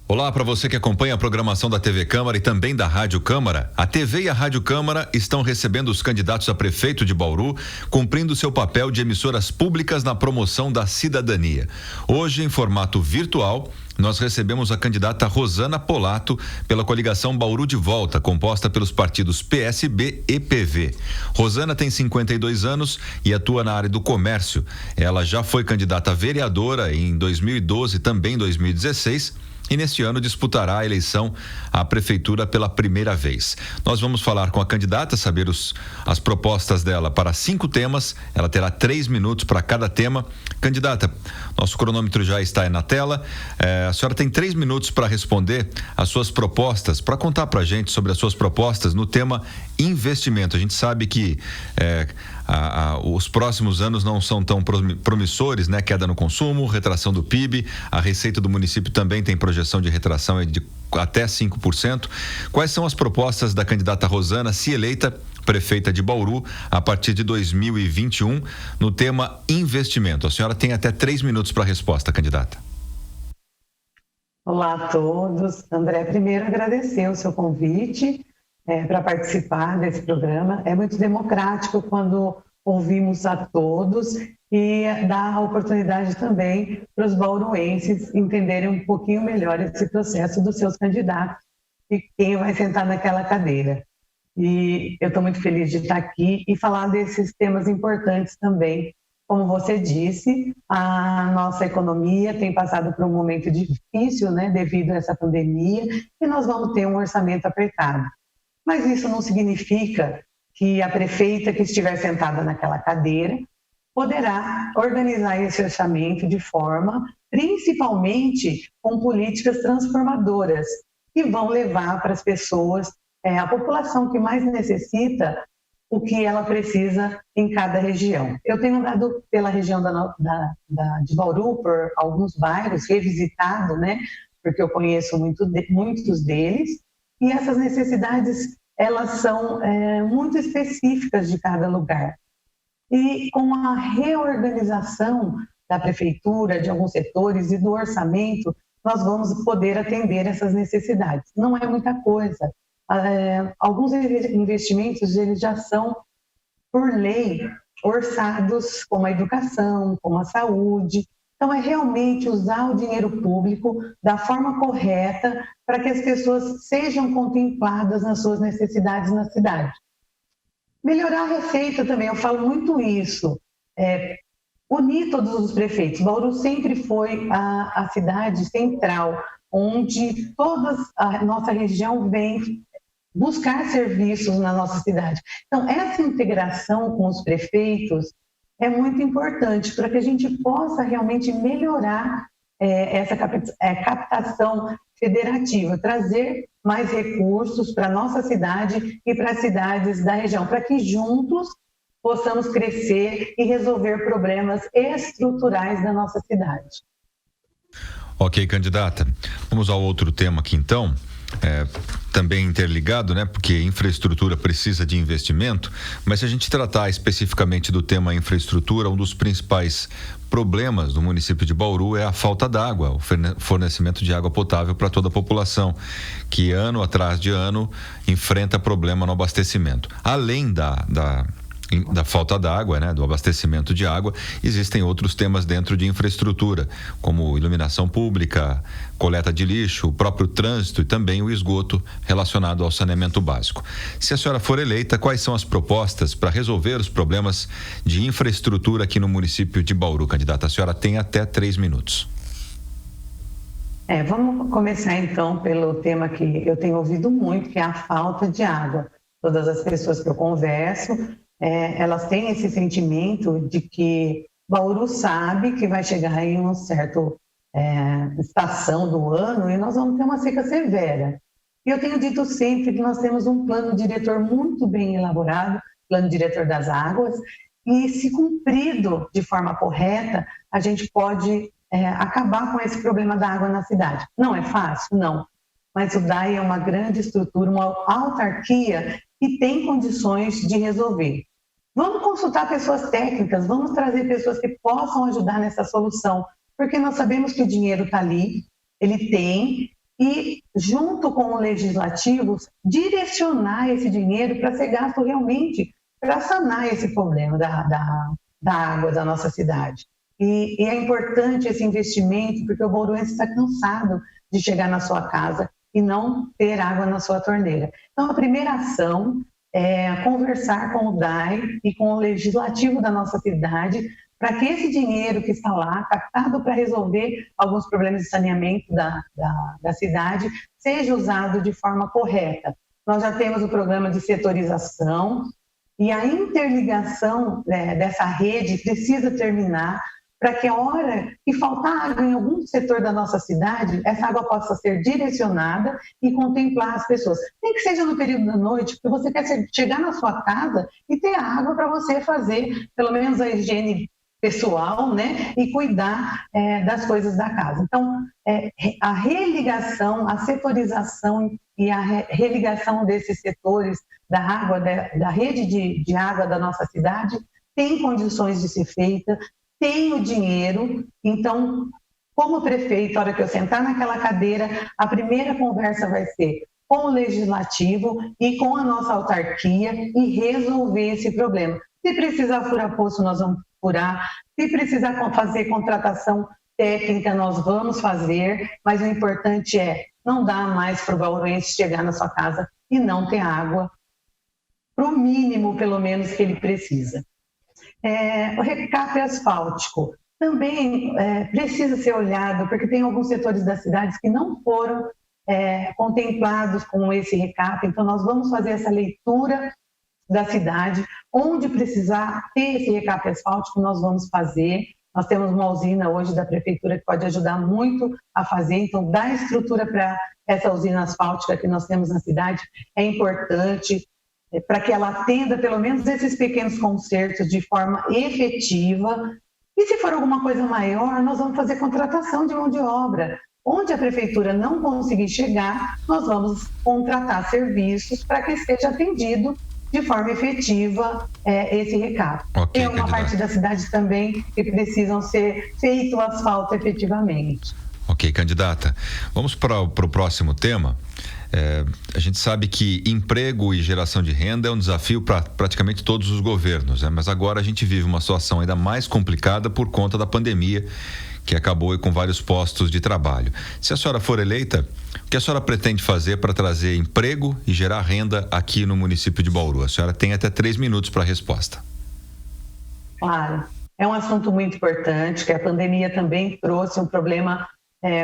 Olá para você que acompanha a programação da TV Câmara e também da Rádio Câmara. A TV e a Rádio Câmara estão recebendo os candidatos a prefeito de Bauru, cumprindo seu papel de emissoras públicas na promoção da cidadania. Hoje, em formato virtual, nós recebemos a candidata Rosana Polato pela coligação Bauru de Volta, composta pelos partidos PSB e PV. Rosana tem 52 anos e atua na área do comércio. Ela já foi candidata a vereadora em 2012 e também em 2016. E neste ano disputará a eleição à prefeitura pela primeira vez. Nós vamos falar com a candidata, saber as propostas dela para 5 temas. Ela terá 3 minutos para cada tema. Candidata, nosso cronômetro já está aí na tela. A senhora tem 3 minutos para responder as suas propostas, para contar para a gente sobre as suas propostas no tema investimento. A gente sabe que os próximos anos não são tão promissores, né? Queda no consumo, retração do PIB, a receita do município também tem projeção de retração de até 5%. Quais são as propostas da candidata Rosana, se eleita prefeita de Bauru, a partir de 2021, no tema investimento? A senhora tem até 3 minutos para a resposta, candidata. Olá a todos. André, primeiro agradecer o seu convite para participar desse programa. É muito democrático quando ouvimos a todos e dá a oportunidade também para os bauruenses entenderem um pouquinho melhor esse processo dos seus candidatos e quem vai sentar naquela cadeira. E eu estou muito feliz de estar aqui e falar desses temas importantes também. Como você disse, a nossa economia tem passado por um momento difícil, né, devido a essa pandemia, e nós vamos ter um orçamento apertado. Mas isso não significa que a prefeita que estiver sentada naquela cadeira poderá organizar esse orçamento de forma, principalmente com políticas transformadoras, que vão levar para as pessoas, a população que mais necessita, o que ela precisa em cada região. Eu tenho andado pela região de Bauru, por alguns bairros, revisitado, né, porque eu conheço muitos deles, e essas necessidades, elas são muito específicas de cada lugar. E com a reorganização da prefeitura, de alguns setores e do orçamento, nós vamos poder atender essas necessidades. Não é muita coisa. Alguns investimentos, eles já são, por lei, orçados, como a educação, como a saúde. Então, é realmente usar o dinheiro público da forma correta para que as pessoas sejam contempladas nas suas necessidades na cidade. Melhorar a receita também, eu falo muito isso. Unir todos os prefeitos. Bauru sempre foi a cidade central, onde toda a nossa região vem buscar serviços na nossa cidade. Então, essa integração com os prefeitos é muito importante para que a gente possa realmente melhorar essa captação federativa, trazer mais recursos para a nossa cidade e para as cidades da região, para que juntos possamos crescer e resolver problemas estruturais da nossa cidade. Ok, candidata. Vamos ao outro tema aqui, então. Também interligado, né? Porque infraestrutura precisa de investimento, mas se a gente tratar especificamente do tema infraestrutura, um dos principais problemas do município de Bauru é a falta d'água, o fornecimento de água potável para toda a população, que ano atrás de ano enfrenta problema no abastecimento. Além da falta d'água, né, do abastecimento de água, existem outros temas dentro de infraestrutura, como iluminação pública, coleta de lixo, o próprio trânsito e também o esgoto relacionado ao saneamento básico. Se a senhora for eleita, quais são as propostas para resolver os problemas de infraestrutura aqui no município de Bauru, candidata? A senhora tem até 3 minutos. Vamos começar então pelo tema que eu tenho ouvido muito, que é a falta de água. Todas as pessoas que eu converso, elas têm esse sentimento de que Bauru sabe que vai chegar em uma certa estação do ano e nós vamos ter uma seca severa. E eu tenho dito sempre que nós temos um plano diretor muito bem elaborado, plano diretor das águas, e se cumprido de forma correta, a gente pode acabar com esse problema da água na cidade. Não é fácil? Não. Mas o DAI é uma grande estrutura, uma autarquia que tem condições de resolver. Vamos consultar pessoas técnicas, vamos trazer pessoas que possam ajudar nessa solução, porque nós sabemos que o dinheiro está ali, ele tem, e, junto com o legislativo, direcionar esse dinheiro para ser gasto realmente para sanar esse problema da água da nossa cidade. E é importante esse investimento, porque o bauruense está cansado de chegar na sua casa e não ter água na sua torneira. Então, a primeira ação é conversar com o DAI e com o legislativo da nossa cidade, para que esse dinheiro que está lá, captado para resolver alguns problemas de saneamento da cidade, seja usado de forma correta. Nós já temos o programa de setorização e a interligação dessa rede precisa terminar para que a hora que faltar água em algum setor da nossa cidade, essa água possa ser direcionada e contemplar as pessoas. Nem que seja no período da noite, porque você quer chegar na sua casa e ter água para você fazer, pelo menos a higiene pessoal, né, e cuidar das coisas da casa. Então, a religação, a setorização e a religação desses setores da água, da rede de água da nossa cidade, tem condições de ser feita, tem o dinheiro. Então, como prefeito, na hora que eu sentar naquela cadeira, a primeira conversa vai ser com o legislativo e com a nossa autarquia e resolver esse problema. Se precisar furar poço, nós vamos furar. Se precisar fazer contratação técnica, nós vamos fazer, mas o importante é não dar mais para o bauruense chegar na sua casa e não ter água, para o mínimo, pelo menos, que ele precisa. O recap asfáltico também precisa ser olhado, porque tem alguns setores das cidades que não foram contemplados com esse recap, então nós vamos fazer essa leitura da cidade, onde precisar ter esse recap asfáltico, nós vamos fazer. Nós temos uma usina hoje da prefeitura que pode ajudar muito a fazer, então dar estrutura para essa usina asfáltica que nós temos na cidade é importante, para que ela atenda pelo menos esses pequenos consertos de forma efetiva. E se for alguma coisa maior, nós vamos fazer contratação de mão de obra. Onde a prefeitura não conseguir chegar, nós vamos contratar serviços para que seja atendido de forma efetiva esse recado. Okay, tem uma parte da cidade também que precisam ser feito o asfalto efetivamente. Ok, candidata. Vamos para o próximo tema. A gente sabe que emprego e geração de renda é um desafio para praticamente todos os governos, mas agora a gente vive uma situação ainda mais complicada por conta da pandemia, que acabou com vários postos de trabalho. Se a senhora for eleita, o que a senhora pretende fazer para trazer emprego e gerar renda aqui no município de Bauru? A senhora tem até 3 minutos para a resposta. Claro, é um assunto muito importante, que a pandemia também trouxe um problema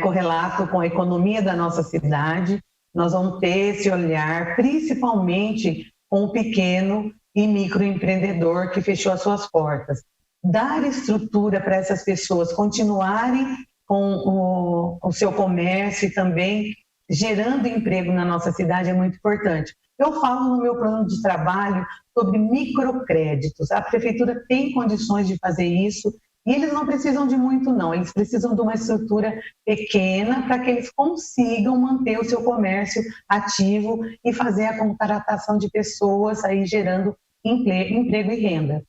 correlato com a economia da nossa cidade. Nós vamos ter esse olhar, principalmente com o pequeno e microempreendedor que fechou as suas portas. Dar estrutura para essas pessoas continuarem com o seu comércio e também gerando emprego na nossa cidade é muito importante. Eu falo no meu plano de trabalho sobre microcréditos. A prefeitura tem condições de fazer isso e eles não precisam de muito, não. Eles precisam de uma estrutura pequena para que eles consigam manter o seu comércio ativo e fazer a contratação de pessoas aí gerando emprego e renda.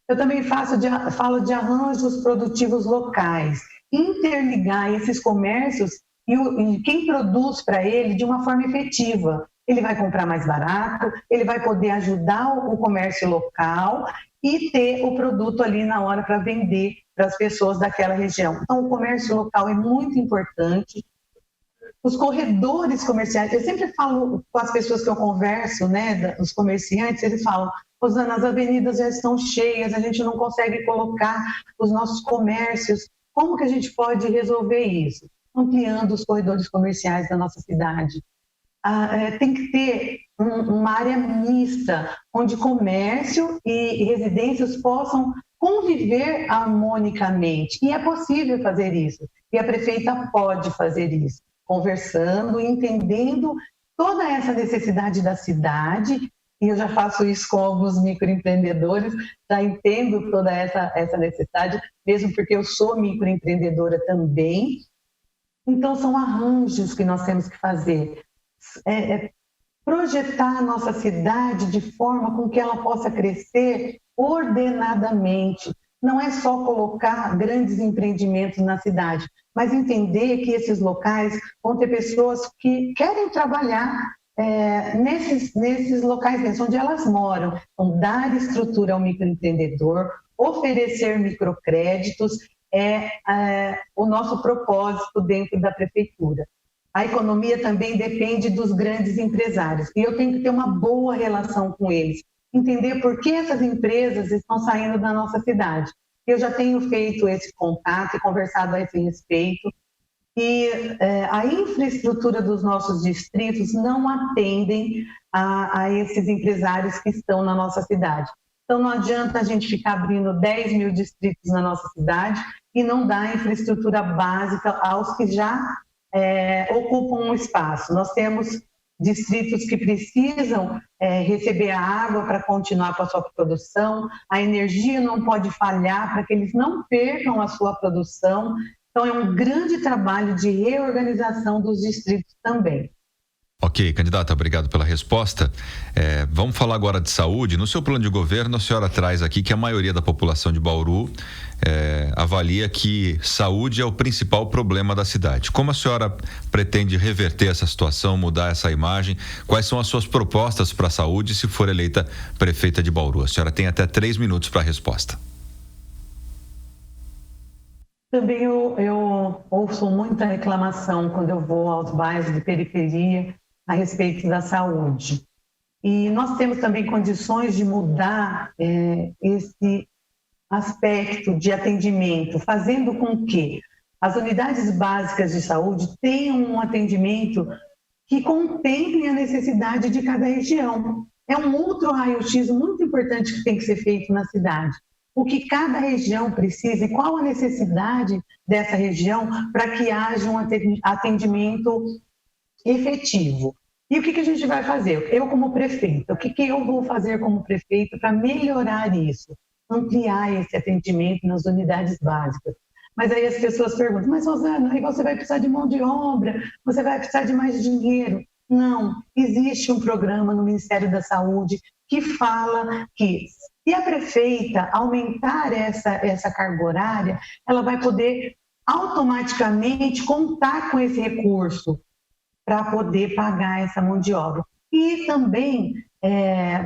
Eu também falo de arranjos produtivos locais, interligar esses comércios e quem produz para ele de uma forma efetiva. Ele vai comprar mais barato, ele vai poder ajudar o comércio local e ter o produto ali na hora para vender para as pessoas daquela região. Então, o comércio local é muito importante. Os corredores comerciais, eu sempre falo com as pessoas que eu converso, né, os comerciantes, eles falam: Rosana, as avenidas já estão cheias, a gente não consegue colocar os nossos comércios. Como que a gente pode resolver isso? Ampliando os corredores comerciais da nossa cidade. Tem que ter uma área mista, onde comércio e residências possam conviver harmonicamente. E é possível fazer isso. E a prefeita pode fazer isso, conversando e entendendo toda essa necessidade da cidade. E eu já faço isso com alguns microempreendedores, já entendo toda essa necessidade, mesmo porque eu sou microempreendedora também. Então, são arranjos que nós temos que fazer. Projetar a nossa cidade de forma com que ela possa crescer ordenadamente, não é só colocar grandes empreendimentos na cidade, mas entender que esses locais vão ter pessoas que querem trabalhar nesses locais mesmo, onde elas moram. Então, dar estrutura ao microempreendedor, oferecer microcréditos é o nosso propósito dentro da prefeitura. A economia também depende dos grandes empresários e eu tenho que ter uma boa relação com eles, entender por que essas empresas estão saindo da nossa cidade. Eu já tenho feito esse contato e conversado a esse respeito e a infraestrutura dos nossos distritos não atendem a esses empresários que estão na nossa cidade. Então não adianta a gente ficar abrindo 10 mil distritos na nossa cidade e não dar infraestrutura básica aos que já ocupam um espaço. Nós temos distritos que precisam receber a água para continuar com a sua produção, a energia não pode falhar para que eles não percam a sua produção. Então, é um grande trabalho de reorganização dos distritos também. Ok, candidata, obrigado pela resposta. Vamos falar agora de saúde. No seu plano de governo, a senhora traz aqui que a maioria da população de Bauru avalia que saúde é o principal problema da cidade. Como a senhora pretende reverter essa situação, mudar essa imagem? Quais são as suas propostas para a saúde se for eleita prefeita de Bauru? A senhora tem até 3 minutos para a resposta. Também eu ouço muita reclamação quando eu vou aos bairros de periferia a respeito da saúde. E nós temos também condições de mudar esse aspecto de atendimento, fazendo com que as unidades básicas de saúde tenham um atendimento que contemple a necessidade de cada região. É um outro raio-x muito importante que tem que ser feito na cidade. O que cada região precisa e qual a necessidade dessa região para que haja um atendimento efetivo. E o que a gente vai fazer? Eu como prefeita, o que eu vou fazer como prefeita para melhorar isso? Ampliar esse atendimento nas unidades básicas. Mas aí as pessoas perguntam, mas Rosana, aí você vai precisar de mão de obra, você vai precisar de mais dinheiro. Não, existe um programa no Ministério da Saúde que fala que se a prefeita aumentar essa carga horária, ela vai poder automaticamente contar com esse recurso para poder pagar essa mão de obra. E também,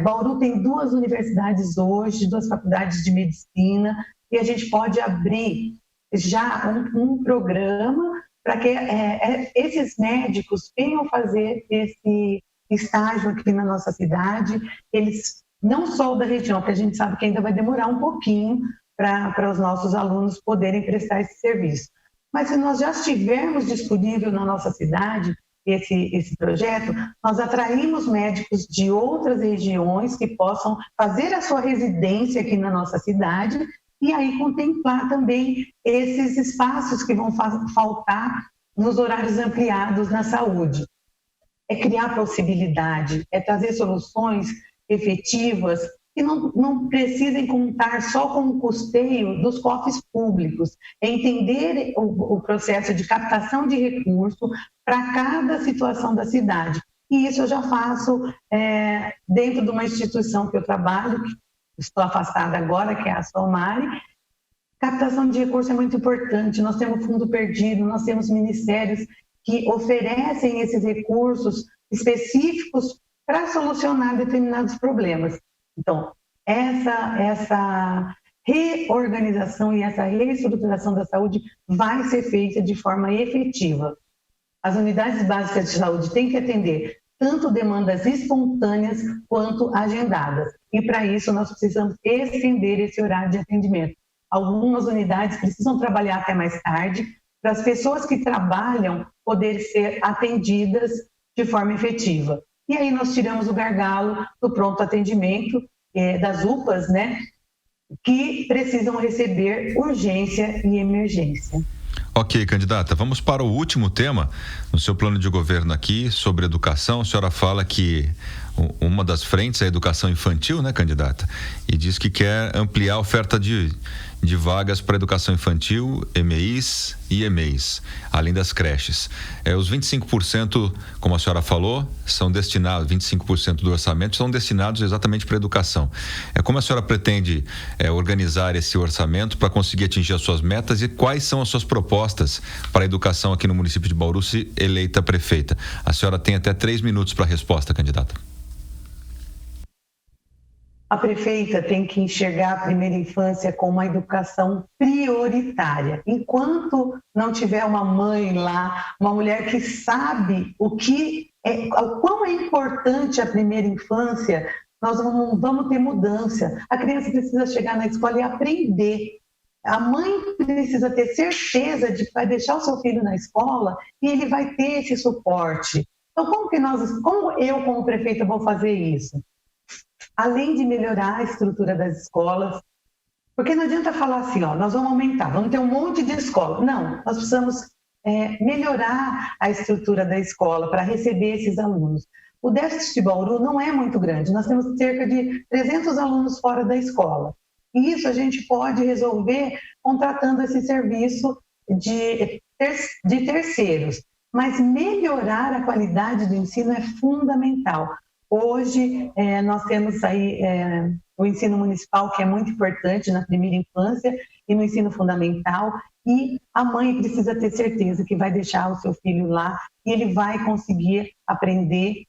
Bauru tem 2 universidades hoje, 2 faculdades de medicina, e a gente pode abrir já um programa para que esses médicos venham fazer esse estágio aqui na nossa cidade, eles não só da região, porque a gente sabe que ainda vai demorar um pouquinho para os nossos alunos poderem prestar esse serviço. Mas se nós já estivermos disponível na nossa cidade esse projeto, nós atraímos médicos de outras regiões que possam fazer a sua residência aqui na nossa cidade e aí contemplar também esses espaços que vão faltar nos horários ampliados na saúde. É criar possibilidade, é trazer soluções efetivas que não precisem contar só com o custeio dos cofres públicos, é entender o processo de captação de recurso para cada situação da cidade. E isso eu já faço dentro de uma instituição que eu trabalho, que estou afastada agora, que é a Somari. Captação de recurso é muito importante, nós temos fundo perdido, nós temos ministérios que oferecem esses recursos específicos para solucionar determinados problemas. Então, essa reorganização e essa reestruturação da saúde vai ser feita de forma efetiva. As unidades básicas de saúde têm que atender tanto demandas espontâneas quanto agendadas. E para isso nós precisamos estender esse horário de atendimento. Algumas unidades precisam trabalhar até mais tarde, para as pessoas que trabalham poderem ser atendidas de forma efetiva. E aí nós tiramos o gargalo do pronto atendimento, das UPAs, né, que precisam receber urgência e emergência. Ok, candidata, vamos para o último tema no seu plano de governo aqui, sobre educação. A senhora fala que uma das frentes é a educação infantil, né, candidata? E diz que quer ampliar a oferta de de vagas para educação infantil, EMEIs e EMEIs, além das creches. Os 25%, como a senhora falou, são destinados, 25% do orçamento são destinados exatamente para a educação. Como a senhora pretende organizar esse orçamento para conseguir atingir as suas metas e quais são as suas propostas para a educação aqui no município de Bauru, se eleita prefeita? A senhora tem até 3 minutos para a resposta, candidata. A prefeita tem que enxergar a primeira infância como uma educação prioritária. Enquanto não tiver uma mãe lá, uma mulher que sabe o quão é importante a primeira infância, nós não vamos ter mudança. A criança precisa chegar na escola e aprender. A mãe precisa ter certeza de que vai deixar o seu filho na escola e ele vai ter esse suporte. Então, como eu, como prefeita, vou fazer isso? Além de melhorar a estrutura das escolas, porque não adianta falar assim, nós vamos aumentar, vamos ter um monte de escola. Não, nós precisamos melhorar a estrutura da escola para receber esses alunos. O déficit de Bauru não é muito grande, nós temos cerca de 300 alunos fora da escola. E isso a gente pode resolver contratando esse serviço de terceiros. Mas melhorar a qualidade do ensino é fundamental. Hoje, nós temos aí o ensino municipal, que é muito importante na primeira infância e no ensino fundamental, e a mãe precisa ter certeza que vai deixar o seu filho lá e ele vai conseguir aprender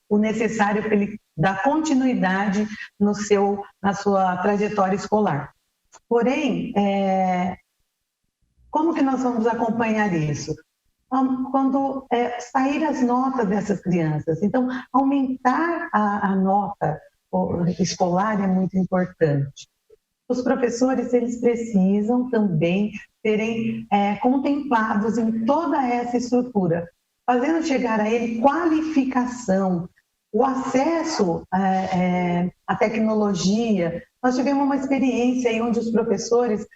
o necessário para ele dar continuidade na sua trajetória escolar. Porém, como que nós vamos acompanhar isso? Quando sair as notas dessas crianças. Então, aumentar a nota escolar é muito importante. Os professores, eles precisam também serem contemplados em toda essa estrutura, fazendo chegar a ele qualificação, o acesso à tecnologia. Nós tivemos uma experiência aí onde os professores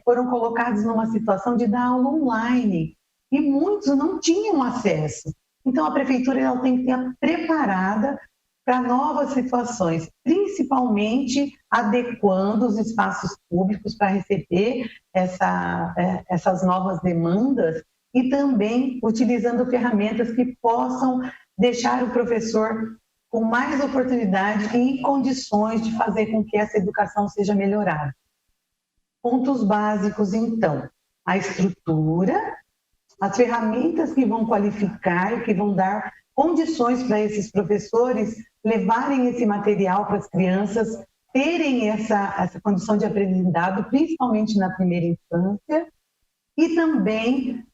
foram colocados numa situação de dar aula online, e muitos não tinham acesso. Então, a prefeitura ela tem que estar preparada para novas situações, principalmente adequando os espaços públicos para receber essas novas demandas e também utilizando ferramentas que possam deixar o professor com mais oportunidade e em condições de fazer com que essa educação seja melhorada. Pontos básicos, então, a estrutura, as ferramentas que vão qualificar e que vão dar condições para esses professores levarem esse material para as crianças, terem essa condição de aprendizado, principalmente na primeira infância, e também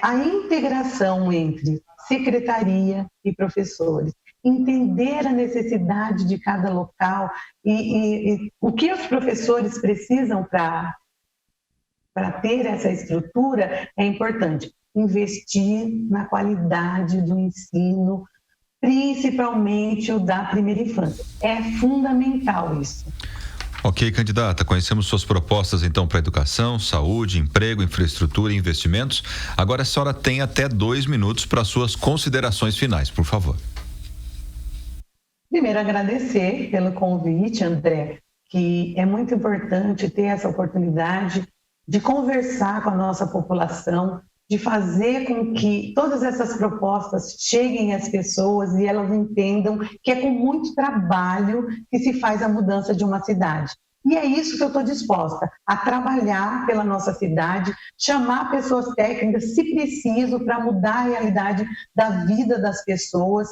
a integração entre secretaria e professores, entender a necessidade de cada local e o que os professores precisam para ter essa estrutura é importante. Investir na qualidade do ensino, principalmente o da primeira infância. É fundamental isso. Ok, candidata, conhecemos suas propostas então para educação, saúde, emprego, infraestrutura e investimentos. Agora a senhora tem até 2 minutos para suas considerações finais, por favor. Primeiro, agradecer pelo convite, André, que é muito importante ter essa oportunidade de conversar com a nossa população, de fazer com que todas essas propostas cheguem às pessoas e elas entendam que é com muito trabalho que se faz a mudança de uma cidade. E é isso que eu estou disposta, a trabalhar pela nossa cidade, chamar pessoas técnicas, se preciso, para mudar a realidade da vida das pessoas.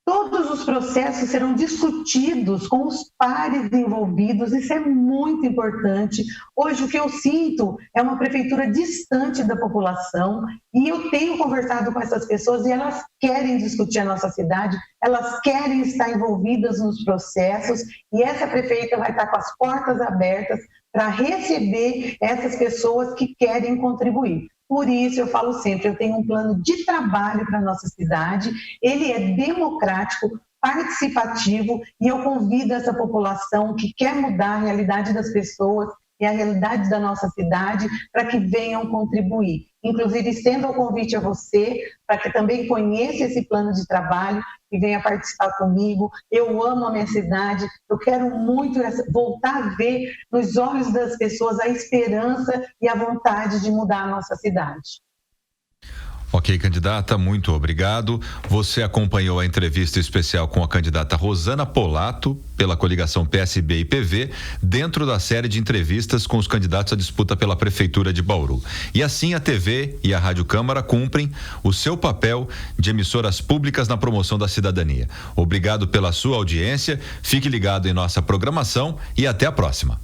Todos os processos serão discutidos com os pares envolvidos, isso é muito importante. Hoje o que eu sinto é uma prefeitura distante da população e eu tenho conversado com essas pessoas e elas querem discutir a nossa cidade, elas querem estar envolvidas nos processos e essa prefeita vai estar com as portas abertas para receber essas pessoas que querem contribuir. Por isso, eu falo sempre, eu tenho um plano de trabalho para a nossa cidade, ele é democrático, participativo, e eu convido essa população que quer mudar a realidade das pessoas, e a realidade da nossa cidade para que venham contribuir. Inclusive, estendo o convite a você para que também conheça esse plano de trabalho e venha participar comigo. Eu amo a minha cidade, eu quero muito voltar a ver nos olhos das pessoas a esperança e a vontade de mudar a nossa cidade. Ok, candidata, muito obrigado. Você acompanhou a entrevista especial com a candidata Rosana Polato, pela coligação PSB e PV, dentro da série de entrevistas com os candidatos à disputa pela Prefeitura de Bauru. E assim a TV e a Rádio Câmara cumprem o seu papel de emissoras públicas na promoção da cidadania. Obrigado pela sua audiência, fique ligado em nossa programação e até a próxima.